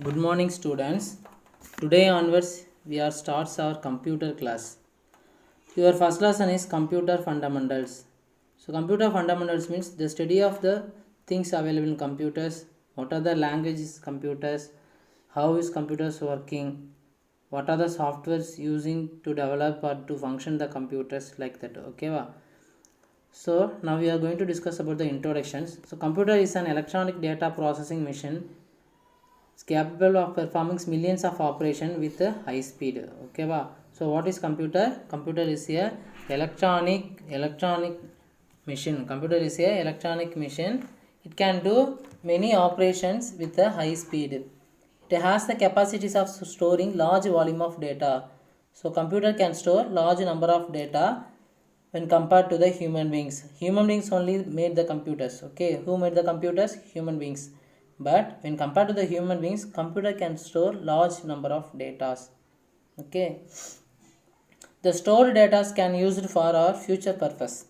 Good morning, students. Today onwards, we are starts our computer class. Your first lesson is computer fundamentals. So, computer fundamentals means the study of the things available in computers. What are the languages computers? How is computers working? What are the softwares using to develop or to function the computers like that? Okay, va? So now we are going to discuss about the introductions. So computer is an electronic data processing machine. It's capable of performing millions of operations with high speed. Okay, va? So what is computer? Computer is a electronic machine. Computer is a electronic machine. It can do many operations with a high speed. It has the capacities of storing large volume of data. So computer can store large number of data when compared to the human beings. Human beings only made the computers. Okay, who made the computers? Human beings. But when compared to the human beings, computer can store large number of data. Okay, the stored data can be used for our future purpose.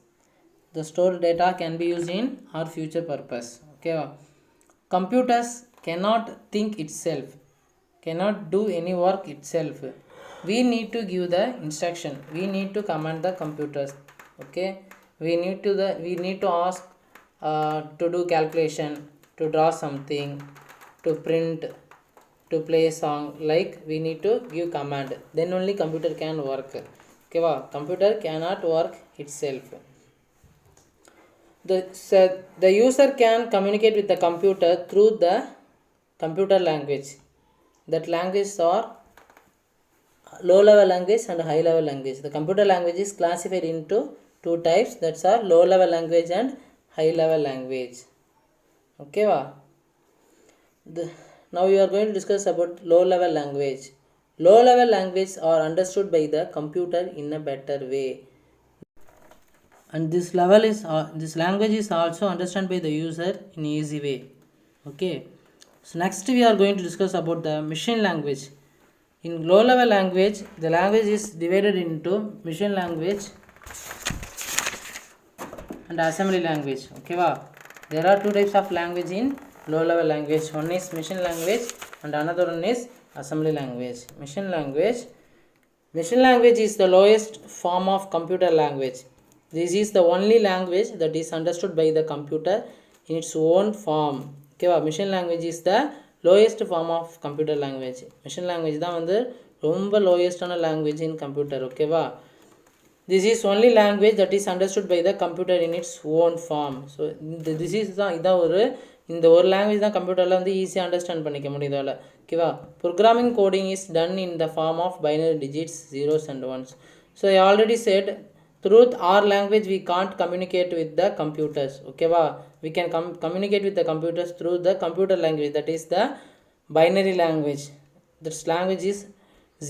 The stored data can be used in our future purpose. Okay, computers cannot think itself, cannot do any work itself. We need to give the instruction, we need to command the computers. Okay, we need to ask to do calculation, to draw something, to print, to play a song, like we need to give command, then only computer can work. Okay, computer cannot work itself. The user can communicate with the computer through the computer language. That languages are low level language and high level language. The computer language is classified into two types, that's are low level language and high level language. Okay, va? Now we are going to discuss about low level language. Low level language are understood by the computer in a better way, and this language is also understood by the user in easy way. Okay, so next we are going to discuss about the machine language. In low level language, the language is divided into machine language and assembly language. Okay, there are two types of language in low level language. One is machine language and another one is assembly language. Machine language is the lowest form of computer language. This is the only language that is understood by the computer in its own form. Okay, machine language is the lowest form of computer language. Machine language தான் வந்து ரொம்ப lowest language in computer. Okay, this is only language that is understood by the computer in its own form. So this is இதான் ஒரு இந்த ஒரு language தான் கம்ப்யூட்டரில் வந்து ஈஸியாக அண்டர்ஸ்டாண்ட் பண்ணிக்க முடியுதால. ஓகேவா, programming coding is done in the form of binary digits, zeros and ones. So I already said, through our language we can't communicate with the computers. Okay, we can communicate with the computers through the computer language, that is the binary language. This language is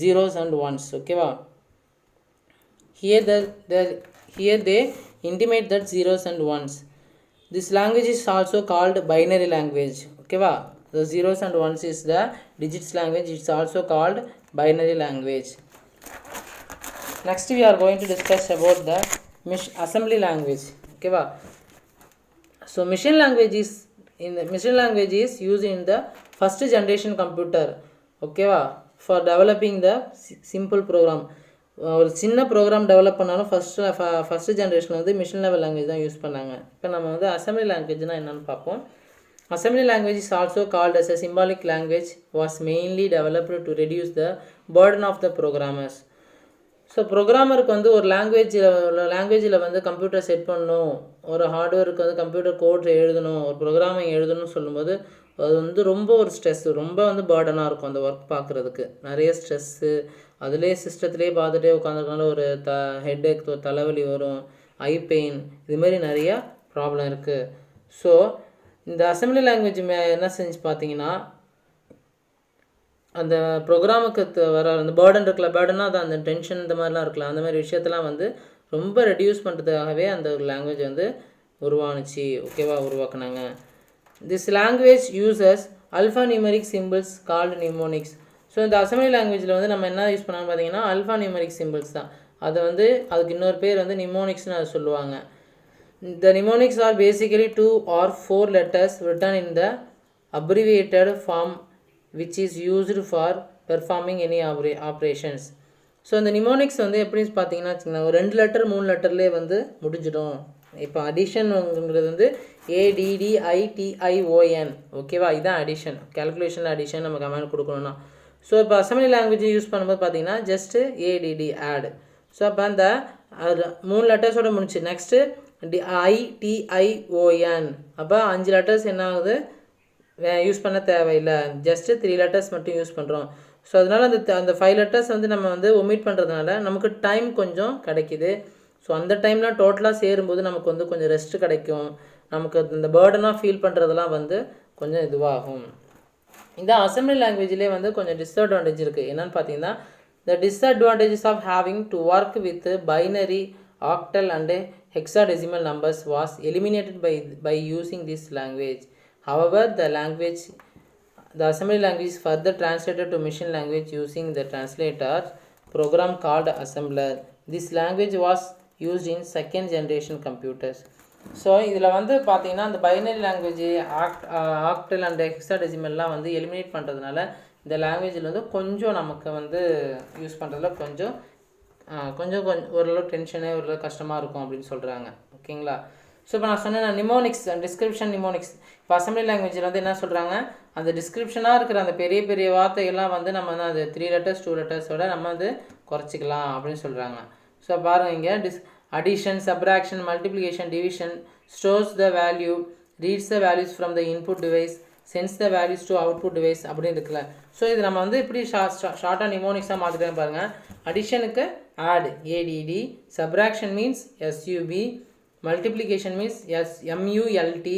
zeros and ones. Okay, here they intimate that zeros and ones. This language is also called binary language. Okay, the zeros and ones is the digits language. It's also called binary language. Next we are going to discuss about the assembly language. Okay, so machine language is used in the first generation computer. Okay, for developing the simple program. ஒரு சின்ன program develop பண்ணாலும் first generation வந்து machine level language தான் use பண்ணாங்க. இப்போ நம்ம வந்து assembly லாங்குவேஜ்னா என்னென்னு பார்ப்போம். Assembly language is also called as a symbolic language, was mainly developed to reduce the burden of the programmers. So ப்ரோக்ராமருக்கு வந்து ஒரு லாங்குவேஜில் வந்து கம்ப்யூட்டர் செட் பண்ணணும், ஒரு ஹார்ட்வேருக்கு வந்து கம்ப்யூட்டர் கோட் எழுதணும், ஒரு ப்ரோக்ராமிங் எழுதணும்னு சொல்லும்போது அது வந்து ரொம்ப ஒரு ஸ்ட்ரெஸ்ஸு, ரொம்ப வந்து பர்டனாக இருக்கும் அந்த ஒர்க் பார்க்குறதுக்கு. நிறைய ஸ்ட்ரெஸ்ஸு, அதிலே சிஸ்டத்துலேயே பார்த்துட்டே உட்காந்துருக்கனால ஒரு ஹெட்டேக், தலைவலி வரும், ஐ பெயின், இதுமாரி நிறையா ப்ராப்ளம் இருக்குது. ஸோ இந்த அசம்பிளி லாங்குவேஜ் என்ன செஞ்சு பார்த்தீங்கன்னா, அந்த ப்ரோக்ராமுக்கு வர அந்த பேர்டன் இருக்குல்ல, பேர்டனாக அது அந்த டென்ஷன் இந்த மாதிரிலாம் இருக்கலாம், அந்த மாதிரி விஷயத்தெல்லாம் வந்து ரொம்ப ரெடியூஸ் பண்ணுறதுக்காகவே அந்த ஒரு லாங்குவேஜ் வந்து உருவானுச்சு. ஓகேவா, உருவாக்குனாங்க. This language uses alphanumeric symbols called mnemonics. So இந்த அசம்பிளி லாங்குவேஜில் வந்து நம்ம என்ன யூஸ் பண்ணான்னு பார்த்தீங்கன்னா alphanumeric symbols தான். அதை வந்து அதுக்கு இன்னொரு பேர் வந்து நிமோனிக்ஸ்னு அதை சொல்லுவாங்க. The mnemonics are basically 2 or 4 letters written in the abbreviated form which is used for performing any operations. So இந்த நிமோனிக்ஸ் வந்து எப்படின்னு பார்த்தீங்கன்னா வச்சுக்கோங்க, ஒரு 2 லெட்டர் 3 லெட்டர்லேயே வந்து முடிஞ்சிடும். இப்போ அடிஷன்ங்கிறது வந்து ADDITION, ஓகேவா? இதுதான் அடிஷன். கேல்குலேஷனில் அடிஷன் நம்ம கமெண்ட் கொடுக்கணும்னா. ஸோ இப்போ அசம்பிளி லாங்குவேஜ் யூஸ் பண்ணும்போது பார்த்தீங்கன்னா ஜஸ்ட்டு ADD ஆட். ஸோ அப்போ அந்த 3 லெட்டர்ஸோட முடிச்சு. நெக்ஸ்ட்டு ITION, அப்போ 5 லெட்டர்ஸ் என்ன ஆகுது, யூஸ் பண்ண தேவையில்லை, ஜஸ்ட்டு 3 லெட்டர்ஸ் மட்டும் யூஸ் பண்ணுறோம். ஸோ அதனால் அந்த 5 லெட்டர்ஸ் வந்து நம்ம வந்து ஒமிட் பண்ணுறதுனால நமக்கு டைம் கொஞ்சம் கிடைக்கிது. ஸோ அந்த டைம்லாம் டோட்டலாக சேரும்போது நமக்கு வந்து கொஞ்சம் ரெஸ்ட் கிடைக்கும். நமக்கு இந்த பேர்டனாக ஃபீல் பண்ணுறதெல்லாம் வந்து கொஞ்சம் இதுவாகும். இந்த அசம்பிளி லாங்குவேஜ்லேயே வந்து கொஞ்சம் டிஸ்அட்வான்டேஜ் இருக்குது. என்னென்னு பார்த்தீங்கன்னா, the disadvantages of having to work with binary, octal and hexadecimal numbers was eliminated by using this language. However, the assembly language is further translated to machine language using the translator program called assembler. This language was used in second generation computers. So இதில் வந்து பார்த்தீங்கன்னா அந்த binary language octal and ஹெக்ஸாடெசிமல்லாம் வந்து eliminate பண்ணுறதுனால இந்த லாங்குவேஜில் வந்து கொஞ்சம் நமக்கு வந்து யூஸ் பண்ணுறதுல கொஞ்சம் ஓரளவு டென்ஷனே ஓரளவு கஷ்டமாக இருக்கும் அப்படின்னு சொல்கிறாங்க. ஓகேங்களா? ஸோ இப்போ நான் சொன்னேன் நிமோனிக்ஸ் டிஸ்கிரிப்ஷன் நிமோனிக்ஸ். இப்போ அசம்பிளி லாங்குவேஜில் வந்து என்ன சொல்கிறாங்க, அந்த டிஸ்கிரிப்ஷனாக இருக்கிற அந்த பெரிய பெரிய வார்த்தைகள்லாம் வந்து நம்ம வந்து அது 3 லெட்டர்ஸ் 2 லெட்டர்ஸோட நம்ம வந்து குறைச்சிக்கலாம் அப்படின்னு சொல்கிறாங்க. ஸோ பாருங்கள், இங்கே addition, subtraction, multiplication, division, stores the value, reads the values from the input device, sends the values to output device அப்படின்னு இருக்குல்ல. ஸோ இது நம்ம வந்து இப்படி ஷார்ட்டாக நிமோனிக்ஸாக மாற்றிட்டே பாருங்கள். அடிஷனுக்கு add ADD, subtraction means SUB, multiplication means MULT,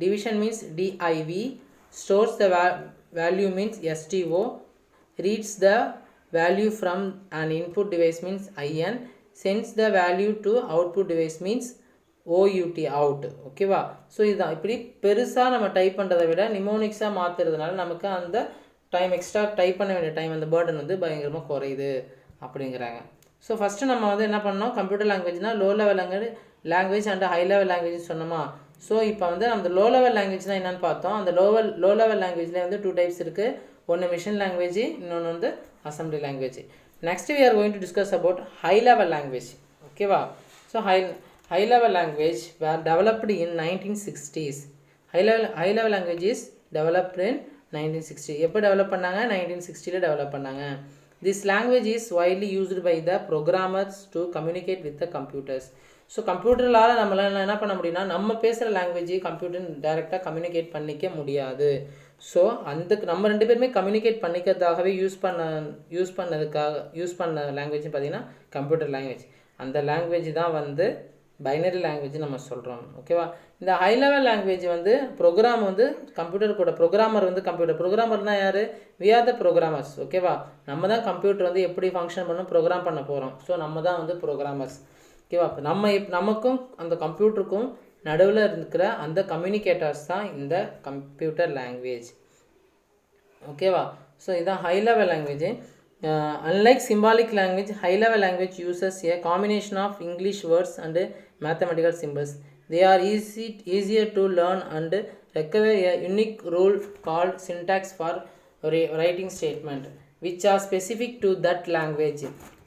division means DIV, stores the value means STO, reads the value from an input device means IN, sends the value to output device means OUT out. ஓகேவா? So இதுதான் இப்படி பெருசாக நம்ம type பண்ணுறதை விட நிமோனிக்ஸாக மாற்றுறதுனால நமக்கு அந்த time extra type பண்ண வேண்டிய டைம் அந்த பேர்டன் வந்து பயங்கரமாக குறையுது அப்படிங்கிறாங்க. ஸோ ஃபஸ்ட்டு நம்ம வந்து என்ன பண்ணோம், கம்ப்யூட்டர் லாங்குவேஜ்னால் low level language and high level language சொன்னோமா. ஸோ இப்போ வந்து அந்த லோ லெவல் லாங்குவேஜ்னால் என்னென்னு பார்த்தோம். அந்த லோ லெவல் லாங்குவேஜ்லேயே வந்து 2 டைப்ஸ் இருக்குது. ஒன்று மிஷின் லாங்குவேஜ், இன்னொன்று வந்து assembly language. Next we are going to discuss about high level language. Okay va? So high level language were developed in 1960s. High level language is developed in 1960. எப்போ develop பண்ணாங்க? 1960ல develop பண்ணாங்க. This language is widely used by the programmers to communicate with the computers. So கம்ப்யூட்டரால் நம்மளால் என்ன பண்ண முடியும்னா, நம்ம பேசுகிற லாங்குவேஜ் கம்ப்யூட்டர் டைரெக்டாக கம்யூனிகேட் பண்ணிக்க முடியாது. ஸோ அந்த நம்ம 2 பேருமே கம்யூனிகேட் பண்ணிக்கிறதுக்காகவே யூஸ் பண்ண லாங்குவேஜ்னு பார்த்தீங்கன்னா கம்ப்யூட்டர் லாங்குவேஜ். அந்த லாங்குவேஜ் தான் வந்து பைனரி லாங்குவேஜ் நம்ம சொல்கிறோம். ஓகேவா? இந்த ஹை லெவல் லாங்குவேஜ் வந்து ப்ரோக்ராம் வந்து கம்ப்யூட்டர் கூட ப்ரோக்ராமர் வந்து ப்ரோக்ராமர்னால் யார்? We are the programmers. ஓகேவா? நம்ம தான் கம்ப்யூட்டர் வந்து எப்படி ஃபங்க்ஷன் பண்ணணும் ப்ரோக்ராம் பண்ண போகிறோம். ஸோ நம்ம தான் வந்து ப்ரோக்ராமர்ஸ். ஓகேவா? நமக்கும் அந்த கம்ப்யூட்டருக்கும் நடுவில் இருக்கிற அந்த கம்யூனிகேட்டர்ஸ் தான் இந்த கம்ப்யூட்டர் லாங்குவேஜ். ஓகேவா? ஸோ இதுதான் high level language. Unlike symbolic language, high level language uses a combination of English words and mathematical symbols. They are easier to learn and require a unique rule called syntax for writing statement, which are specific to that language.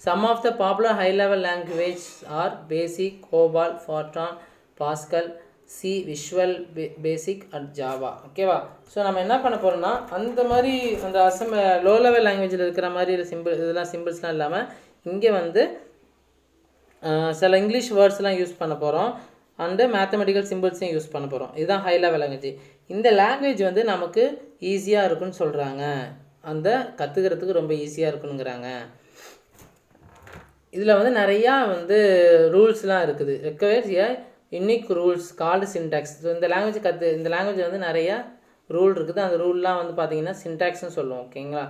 Some of the popular high level languages are BASIC, COBOL, Fortran, Pascal, C, Visual Basic and Java. ஓகேவா? So நம்ம என்ன பண்ண போகிறோம்னா, அந்த மாதிரி அந்த low level லாங்குவேஜில் இருக்கிற மாதிரி இதெல்லாம் சிம்பிள்ஸ்லாம் இல்லாமல் இங்கே வந்து சில இங்கிலீஷ் வேர்ட்ஸ்லாம் யூஸ் பண்ண போகிறோம் அண்டு மேத்தமெட்டிக்கல் சிம்பிள்ஸையும் யூஸ் பண்ண போகிறோம். இதுதான் ஹை லெவல் லாங்குவேஜ். இந்த லாங்குவேஜ் வந்து நமக்கு ஈஸியாக இருக்குன்னு சொல்கிறாங்க. அந்த கற்றுக்கிறதுக்கு ரொம்ப ஈஸியாக இருக்குனுங்கிறாங்க. இதில் வந்து நிறையா வந்து ரூல்ஸ்லாம் இருக்குது. Requires a unique rules called syntax. So இந்த லாங்குவேஜ் வந்து நிறையா ரூல் இருக்குது. அந்த ரூல்லாம் வந்து பார்த்தீங்கன்னா சின்டாக்ஸ்னு சொல்லுவோம். ஓகேங்களா?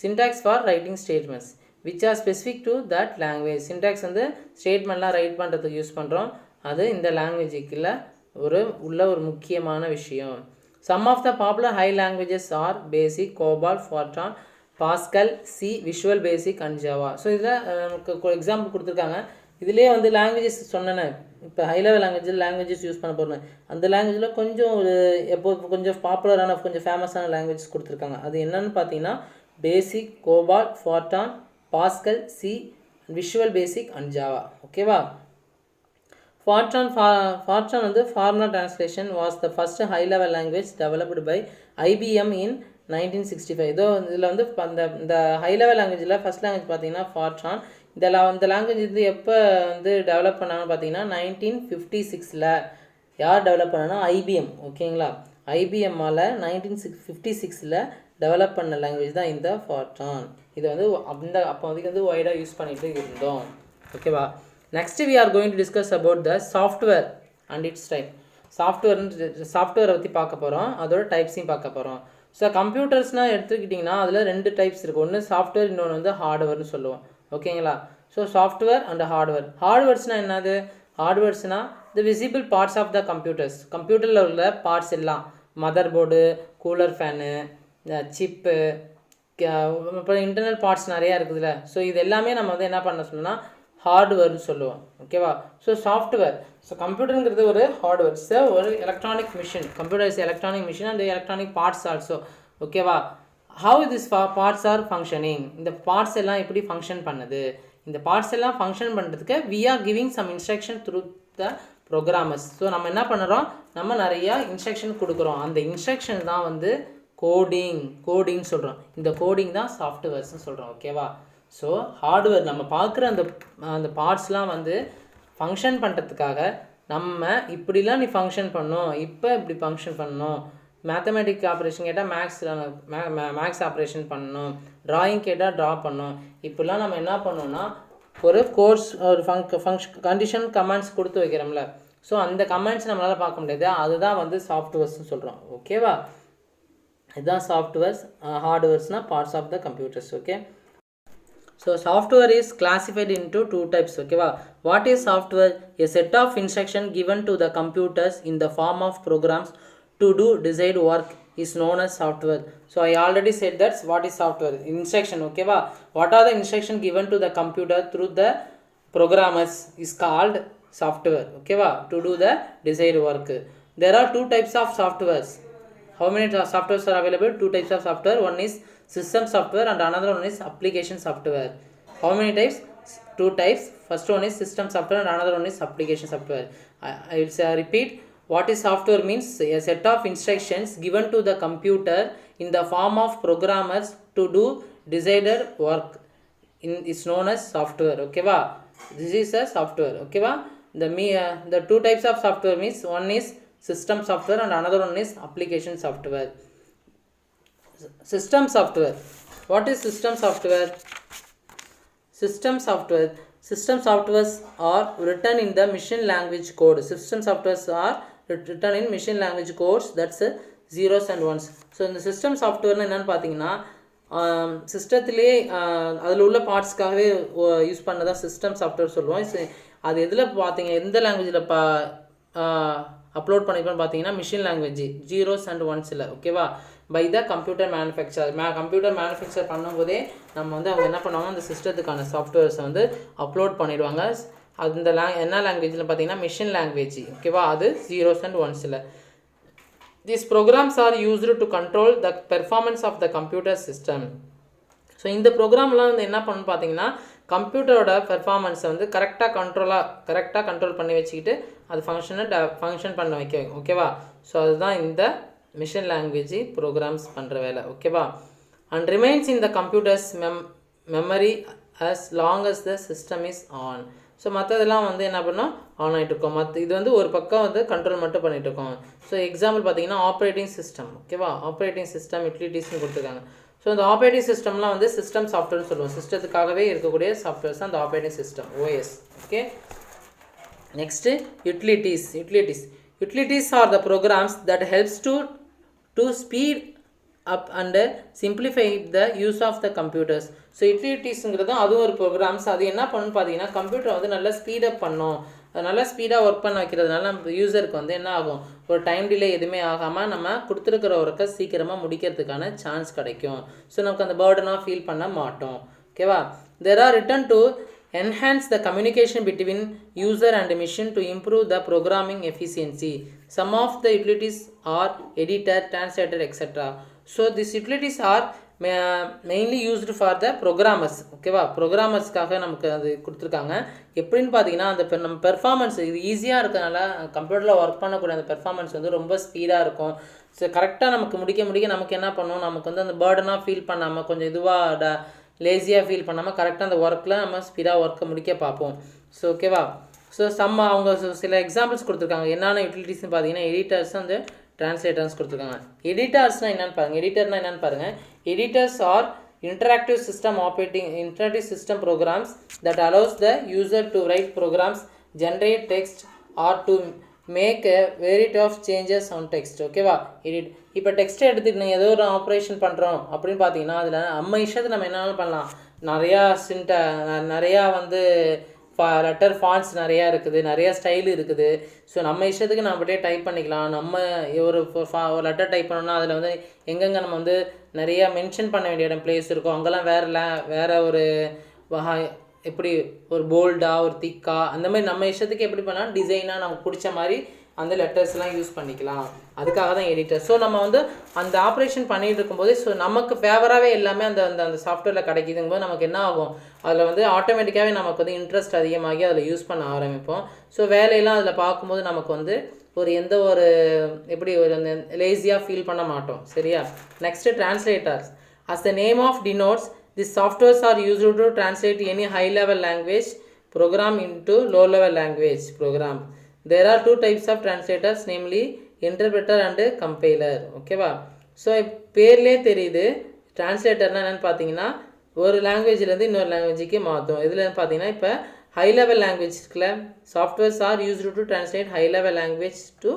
Syntax for writing statements which are specific to that language. Syntax வந்து ஸ்டேட்மெண்ட்லாம் ரைட் பண்ணுறதுக்கு யூஸ் பண்ணுறோம். அது இந்த லாங்குவேஜுக்குள்ள உள்ள ஒரு முக்கியமான விஷயம். Some of the popular high languages are BASIC, COBOL, FORTRAN, Pascal, C, Visual Basic and Java. So இதில் நமக்கு எக்ஸாம்பிள் கொடுத்துருக்காங்க. இதிலே வந்து லாங்குவேஜஸ் சொன்னேன். இப்போ ஹை லெவல் லாங்குவேஜஸ் யூஸ் பண்ண போகிறோம். அந்த லாங்குவேஜில் கொஞ்சம் ஒரு கொஞ்சம் பாப்புலரான கொஞ்சம் ஃபேமஸான லாங்குவேஜஸ் கொடுத்துருக்காங்க. அது என்னென்னு பார்த்தீங்கன்னா BASIC, COBOL, FORTRAN, Pascal, C, Visual Basic and Java. ஓகேவா? Fortran வந்து formula translation was the first high level language developed by IBM in 1965. இதோ இதில் வந்து இந்த ஹை லெவல் லாங்குவேஜில் ஃபஸ்ட் லாங்குவேஜ் பார்த்தீங்கன்னா ஃபார்ட்ரான். இந்த லாங்குவேஜ் வந்து எப்போ வந்து டெவலப் பண்ணாங்கன்னு பார்த்தீங்கன்னா 1956 யார் டெவலப் பண்ணாங்கன்னா ஐபிஎம். ஓகேங்களா? ஐபிஎம்மால் 1956 டெவலப் பண்ண லாங்குவேஜ் தான் இந்த ஃபார்ட்ரான். இதை வந்து அப்போ வந்து வைடாக யூஸ் பண்ணிட்டு இருந்தோம். ஓகேவா? Next we are going to discuss about the software and its type. சாஃப்ட்வேரை பற்றி பார்க்க போகிறோம், அதோட டைப்ஸையும் பார்க்க போகிறோம். ஸோ கம்ப்யூட்டர்ஸ்னால் எடுத்துக்கிட்டிங்கன்னா அதில் 2 டைப்ஸ் இருக்குது. ஒன்று சாஃப்ட்வேர், இன்னொன்று வந்து ஹார்ட்வேர்னு சொல்லுவோம். ஓகேங்களா? ஸோ சாஃப்ட்வேர் அண்ட் ஹார்ட்வேர்ஸ்னால் என்னது? ஹார்ட்வேர்ஸ்னால் the visible parts of the கம்ப்யூட்டரில் உள்ள பார்ட்ஸ் எல்லாம், motherboard, cooler fan, chip, அப்புறம் இன்டர்னல் பார்ட்ஸ் நிறையா இருக்குதுல்ல. ஸோ இது எல்லாமே நம்ம வந்து என்ன பண்ண சொல்லணும்னா ஹார்ட்வேர்னு சொல்லுவோம். ஓகேவா? ஸோ சாஃப்ட்வேர், ஸோ கம்ப்யூட்டருங்கிறது ஒரு ஹார்ட்வேர், ஒரு electronic machine. Computer is electronic machine and electronic parts also. ஓகேவா? How this parts are functioning, இந்த பார்ட்ஸ் எல்லாம் எப்படி ஃபங்க்ஷன் பண்ணுது? இந்த பார்ட்ஸ் எல்லாம் ஃபங்க்ஷன் பண்ணுறதுக்கு we are giving some instruction through the programmers. So நம்ம என்ன பண்ணுறோம்? நம்ம நிறையா இன்ஸ்ட்ரக்ஷன் கொடுக்குறோம். அந்த இன்ஸ்ட்ரக்ஷன் தான் வந்து கோடிங் சொல்கிறோம். இந்த கோடிங் தான் சாஃப்ட்வேர்ஸ்னு சொல்கிறோம். ஓகேவா? ஸோ ஹார்ட்வேர் நம்ம பார்க்குற அந்த பார்ட்ஸ்லாம் வந்து ஃபங்க்ஷன் பண்ணுறதுக்காக நம்ம இப்படிலாம் நீ ஃபங்க்ஷன் பண்ணணும், இப்போ இப்படி ஃபங்க்ஷன் பண்ணணும், மேத்தமெட்டிக் ஆப்ரேஷன் கேட்டால் மேக்ஸ் ஆப்ரேஷன் பண்ணணும், ட்ராயிங் கேட்டால் ட்ரா பண்ணணும், இப்படிலாம் நம்ம என்ன பண்ணோம்னா ஒரு கோர்ஸ் ஒரு கண்டிஷன் கமெண்ட்ஸ் கொடுத்து வைக்கிறோம்ல. ஸோ அந்த கமெண்ட்ஸ் நம்மளால் பார்க்க முடியாது, அதுதான் வந்து சாஃப்ட்வேர்ஸ்னு சொல்கிறோம். ஓகேவா? இதுதான் சாஃப்ட்வேர்ஸ். ஹார்ட்வேர்ஸ்னால் parts of the computers. Okay? So software is classified into 2 types. Okay, what is software? A set of instructions given to the computers in the form of programs to do desired work is known as software. So I already said that what is software? Instruction. Okay, what are the instructions given to the computer through the programmers is called software. Okay, to do the desired work. There are 2 types of softwares. How many softwares are available? 2 types of software. One is system software and another one is application software. How many types? 2 types. First one is system software and another one is application software. I will say, repeat. What is software means? A set of instructions given to the computer in the form of programmers to do desired work is known as software. Okay, this is a software. Okay, the 2 types of software means one is system software and another one is application software. System software. What is system software? System softwares are written in the machine language code. System softwares are written in machine language codes, that's zeros and ones. So இந்த system software என்னன்னு பார்த்தீங்கன்னா சிஸ்டத்திலே அதில் உள்ள பார்ட்ஸ்க்காகவே use பண்ணதான் system software சொல்லுவோம். அது எதில் பார்த்தீங்க, எந்த லாங்குவேஜில் அப்லோட் பண்ணிருப்போன்னு பார்த்தீங்கன்னா மிஷின் லாங்குவேஜ், ஜீரோஸ் அண்ட் ஒன்ஸில். ஓகேவா? பை த கம்ப்யூட்டர் மேனுஃபேக்சர் பண்ணும்போதே நம்ம வந்து அவங்க என்ன பண்ணுவாங்க, அந்த சிஸ்டத்துக்கான சாஃப்ட்வேர்ஸை வந்து அப்லோட் பண்ணிடுவாங்க. அந்த என்ன லாங்குவேஜில் பார்த்தீங்கன்னா மிஷின் லாங்குவேஜ். ஓகேவா? அது ஜீரோஸ் அண்ட் ஒன்ஸில். These programs are used to control the performance of the computer system. So இந்த ப்ரோக்ராம்லாம் வந்து என்ன பண்ணு பார்த்தீங்கன்னா கம்ப்யூட்டரோட பெர்ஃபார்மன்ஸை வந்து கரெக்டாக கண்ட்ரோல் பண்ணி வச்சுக்கிட்டு அது ஃபங்க்ஷன் பண்ண வைக்க. ஓகேவா? ஸோ அதுதான் இந்த மிஷின் லாங்குவேஜ் ப்ரோக்ராம்ஸ் பண்ணுற வேலை. ஓகேவா? And remains in the computers memory as long as the system is on. So மற்றதெல்லாம் வந்து என்ன பண்ணோம், ஆன் ஆகிட்டு இருக்கோம். இது வந்து ஒரு பக்கம் வந்து கண்ட்ரோல் மட்டும் பண்ணிகிட்டு இருக்கோம். ஸோ எக்ஸாம்பிள் பார்த்தீங்கன்னா ஆப்ரேட்டிங் சிஸ்டம். ஓகேவா? ஆப்ரேட்டிங் சிஸ்டம் யூட்டிலிட்டிஸ்னு கொடுத்துருக்காங்க. ஸோ இந்த ஆப்ரேட்டிங் சிஸ்டம்லாம் வந்து சிஸ்டம் சாஃப்ட்வேர்னு சொல்லுவோம். சிஸ்டத்துக்காகவே இருக்கக்கூடிய சாஃப்ட்வேர்ஸ் தான் அந்த operating system, OS. Okay, next utilities are the programs that helps to speed up and simplify the use of the computers. So யூட்டிலிட்டிஸ்ங்கிறது அதுவும் ஒரு ப்ரோக்ராம்ஸ். அது என்ன பண்ணணும்னு பார்த்தீங்கன்னா கம்ப்யூட்டர் வந்து நல்லா ஸ்பீடப் பண்ணோம், நல்லா ஸ்பீடாக ஒர்க் பண்ண வைக்கிறதுனால நம்ம யூசருக்கு வந்து என்ன ஆகும், ஒரு டைம் டிலே எதுவுமே ஆகாமல் நம்ம கொடுத்துருக்கிற ஒர்க்கை சீக்கிரமாக முடிக்கிறதுக்கான சான்ஸ் கிடைக்கும். ஸோ நமக்கு அந்த பேர்டனாக ஃபீல் பண்ண மாட்டோம். ஓகேவா? There are written to enhance the communication between user and machine to improve the programming efficiency. Some of the utilities are editor, translator, etc. So these utilities are mainly used for the programmers. ஓகேவா, ப்ரோக்ராமர்ஸ்க்காக நமக்கு அது கொடுத்துருக்காங்க. எப்படின்னு பார்த்தீங்கன்னா அந்த நம்ம performance இது ஈஸியாக இருக்கனால கம்ப்யூட்டரில் ஒர்க் பண்ணக்கூடிய அந்த பெர்ஃபார்மன்ஸ் வந்து ரொம்ப ஸ்பீடாக இருக்கும். ஸோ கரெக்டாக நமக்கு முடிக்க நமக்கு என்ன பண்ணும், நமக்கு வந்து அந்த பேர்டனாக ஃபீல் பண்ணாமல் கொஞ்சம் இதுவாக லேசியாக ஃபீல் பண்ணாமல் கரெக்டாக அந்த ஒர்க்கில் நம்ம ஸ்பீடாக ஒர்க்கை முடிக்க பார்ப்போம். ஸோ ஓகேவா, ஸோ அவங்க சில எக்ஸாம்பிள்ஸ் கொடுத்துருக்காங்க. என்னென்ன யூட்டிலிட்டிஸ்னு பார்த்தீங்கன்னா எடிட்டர்ஸ் அந்த டிரான்ஸ்லேட்டர்ஸ் கொடுத்துருக்காங்க. எடிட்டர்ஸ்னால் என்னென்னு பாருங்கள். எடிட்டர்னால் என்னென்னு பாருங்கள். Editors are interactive system programs that allows the user to write programs, generate text or to make a variety of changes on text. ஓகேவா, எடிட். இப்போ டெக்ஸ்ட்டை எடுத்துட்டு நீங்கள் ஏதோ ஒரு ஆப்ரேஷன் பண்ணுறோம் அப்படின்னு பார்த்தீங்கன்னா அதில் நம்ம இஷ்டத்தை நம்ம என்னாலும் பண்ணலாம். நிறையா வந்து லெட்டர் ஃபாண்ட்ஸ் நிறையா இருக்குது, நிறையா ஸ்டைல் இருக்குது. ஸோ நம்ம இஷ்டத்துக்கு நம்ம அப்படியே டைப் பண்ணிக்கலாம். நம்ம ஒரு லெட்டர் டைப் பண்ணோம்னா அதில் வந்து எங்கெங்கே நம்ம வந்து நிறையா மென்ஷன் பண்ண வேண்டிய இடம் பிளேஸ் இருக்கும், அங்கெல்லாம் வேறு ஒரு எப்படி ஒரு போல்டாக ஒரு திக்காக அந்த மாதிரி நம்ம இஷ்டத்துக்கு எப்படி பண்ணலாம், டிசைனாக நமக்கு பிடிச்ச மாதிரி அந்த லெட்டர்ஸ்லாம் யூஸ் பண்ணிக்கலாம். அதுக்காக தான் எடிட்டர். ஸோ நம்ம வந்து அந்த ஆப்ரேஷன் பண்ணிகிட்டு இருக்கும்போது ஸோ நமக்கு ஃபேவராகவே எல்லாமே அந்த அந்த அந்த சாஃப்ட்வேரில் கிடைக்குதுங்கும்போது நமக்கு என்ன ஆகும், அதில் வந்து ஆட்டோமேட்டிக்காகவே நமக்கு வந்து இன்ட்ரெஸ்ட் அதிகமாகி அதில் யூஸ் பண்ண ஆரம்பிப்போம். ஸோ வேலையெல்லாம் அதில் பார்க்கும்போது நமக்கு வந்து எந்த ஒரு எப்படி ஒரு லேசியாக ஃபீல் பண்ண மாட்டோம். சரியா. Next translators. As the name of denotes, these softwares are used to translate any high level language program into low level language program. There are two types of translators, namely interpreter and compiler. ஓகேவா. So பேர்லேயே தெரியுது டிரான்ஸ்லேட்டர்னால் என்னென்னு பார்த்தீங்கன்னா ஒரு லாங்குவேஜ்லேருந்து இன்னொரு லாங்குவேஜுக்கு மாற்றும். இதில் பார்த்தீங்கன்னா இப்போ ஹை லெவல் லாங்குவேஜ்க்குள்ள softwares are used to translate high level language to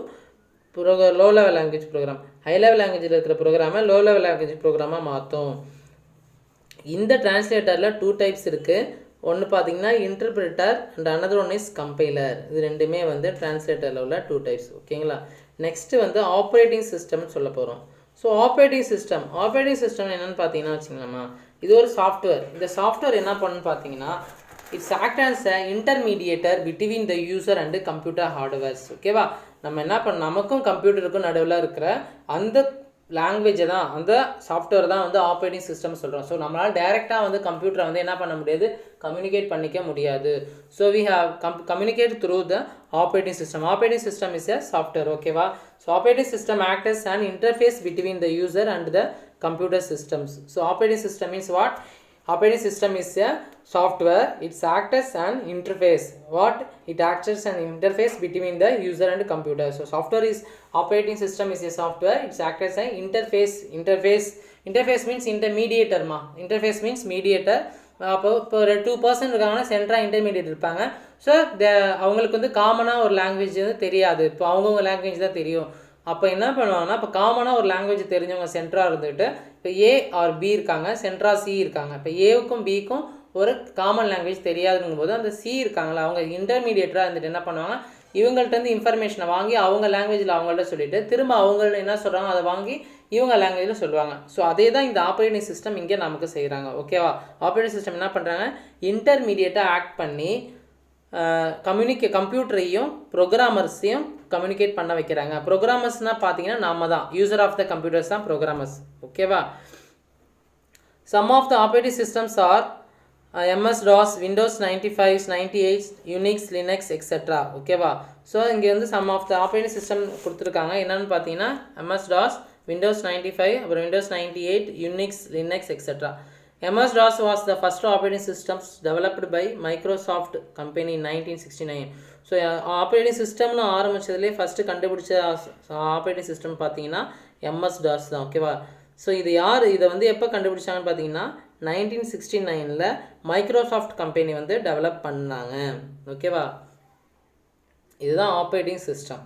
low level language program. High level லாங்குவேஜில் இருக்கிற ப்ரோக்ராமை லோ லெவல் லாங்குவேஜ் ப்ரோக்ராமாக மாற்றும். இந்த டிரான்ஸ்லேட்டரில் டூ டைப்ஸ் இருக்குது. ஒன்று பார்த்தீங்கன்னா interpreter and another one is compiler. இது ரெண்டுமே வந்து டிரான்ஸ்லேட்டரில் உள்ள டூ டைப்ஸ். ஓகேங்களா. நெக்ஸ்ட்டு வந்து ஆப்ரேட்டிங் சிஸ்டம்னு சொல்ல போகிறோம். ஸோ ஆப்ரேட்டிங் சிஸ்டம் என்னென்னு பார்த்தீங்கன்னா வச்சுக்கலாமா, இது ஒரு சாஃப்ட்வேர். இந்த சாஃப்ட்வேர் என்ன பண்ணுன்னு பார்த்தீங்கன்னா it's act as a intermediator between the user and computer hardwares. ஓகேவா. நம்ம என்ன நமக்கும் கம்ப்யூட்டருக்கும் நடுவில் இருக்கிற அந்த லாங்குவேஜை தான் அந்த சாஃப்ட்வேர் தான் வந்து ஆப்ரேட்டிங் சிஸ்டம் சொல்கிறோம். ஸோ நம்மளால் டைரெக்டாக வந்து கம்ப்யூட்டரை வந்து என்ன பண்ண முடியாது, கம்யூனிகேட் பண்ணிக்க முடியாது. So we have communicate through the operating system. Operating system is a software. ஓகேவா. So operating system act as an interface between the user and the computer systems. So operating system means what? Operating system is a software. It acts as an interface. What? It acts as an interface between the user and computer. So software is operating system is a software. It acts as an interface means intermediator ma. Interface means mediator. அப்போ இப்போ ஒரு 2% இருக்காங்கன்னா சென்ட்ராக intermediate இருப்பாங்க. So அவங்களுக்கு வந்து காமனாக ஒரு language வந்து தெரியாது, இப்போ அவங்கவுங்க லாங்குவேஜ் தான் தெரியும். அப்போ என்ன பண்ணுவாங்கன்னா இப்போ காமனாக ஒரு லாங்குவேஜ் தெரிஞ்சவங்க சென்ட்ராக இருந்துட்டு இப்போ ஏ ஆர் பி இருக்காங்க, சென்ட்ரா சி இருக்காங்க. இப்போ ஏவுக்கும் பிக்கும் ஒரு காமன் லாங்குவேஜ் தெரியாதுங்கும் போது அந்த சி இருக்காங்களா அவங்க இன்டர்மீடியேட்டராக இருந்துட்டு என்ன பண்ணுவாங்க, இவங்கள்ட்டேருந்து இன்ஃபர்மேஷனை வாங்கி அவங்க லாங்குவேஜில் அவங்கள்ட்ட சொல்லிவிட்டு திரும்ப அவங்கள என்ன சொல்கிறாங்க அதை வாங்கி இவங்க லாங்குவேஜில் சொல்லுவாங்க. ஸோ அதே தான் இந்த ஆப்ரேட்டிங் சிஸ்டம் இங்கே நமக்கு செய்கிறாங்க. ஓகேவா. ஆப்ரேட்டிங் சிஸ்டம் என்ன பண்ணுறாங்க, இன்டர்மீடியேட்டாக ஆக்ட் பண்ணி கம்ப்யூட்டரையும் ப்ரோக்ராமர்ஸையும் கம்யூனிகேட் பண்ண வைக்கிறாங்க. ப்ரோக்ராமர்ஸ்னால் பார்த்தீங்கன்னா நாம தான் யூசர் ஆஃப் த கம்ப்யூட்டர்ஸ் தான் ப்ரோக்ராமர்ஸ். ஓகேவா. Some of the operating systems are MS-DOS, Windows 95, 98, Unix, Linux, etc. ஓகேவா. ஸோ இங்கே வந்து some of the operating system கொடுத்துருக்காங்க. என்னென்னு பார்த்தீங்கன்னா MS-DOS, Windows 95, அப்புறம் Windows 98, Unix, Linux, etc. MS-DOS was the first operating systems developed by Microsoft company in 1969. So operating சிஸ்டம்னு ஆரம்பித்ததுலேயே first கண்டுபிடிச்ச ஆப்ரேட்டிங் சிஸ்டம் பார்த்தீங்கன்னா MS-DOS தான். ஓகேவா. ஸோ இதை வந்து எப்போ கண்டுபிடிச்சாங்கன்னு பார்த்தீங்கன்னா 1969 மைக்ரோசாஃப்ட் கம்பெனி வந்து டெவலப் பண்ணாங்க. ஓகேவா. இதுதான் ஆப்ரேட்டிங் சிஸ்டம்.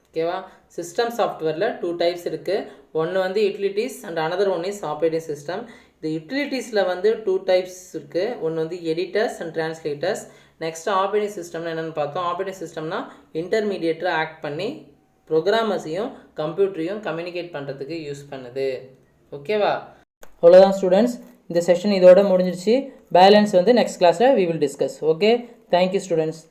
ஓகேவா. சிஸ்டம் சாஃப்ட்வேரில் டூ டைப்ஸ் இருக்குது. ஒன்று வந்து utilities and another one is operating system. இந்த யூட்டிலிட்டிஸில் வந்து டூ டைப்ஸ் இருக்குது. ஒன்று வந்து editors and translators. Next operating சிஸ்டம்னா என்னென்னு பார்த்தோம். ஆப்ரேட்டிங் சிஸ்டம்னா இன்டர்மீடியேட்டராக ஆக்ட் பண்ணி ப்ரோக்ராமர்ஸையும் கம்ப்யூட்டரையும் கம்யூனிகேட் பண்ணுறதுக்கு யூஸ் பண்ணுது. ஓகேவா. அவ்வளோதான் ஸ்டூடெண்ட்ஸ். இந்த செஷன் இதோட முடிஞ்சிருச்சு. பேலன்ஸ் வந்து நெக்ஸ்ட் கிளாஸில் we will discuss. Okay, thank you students.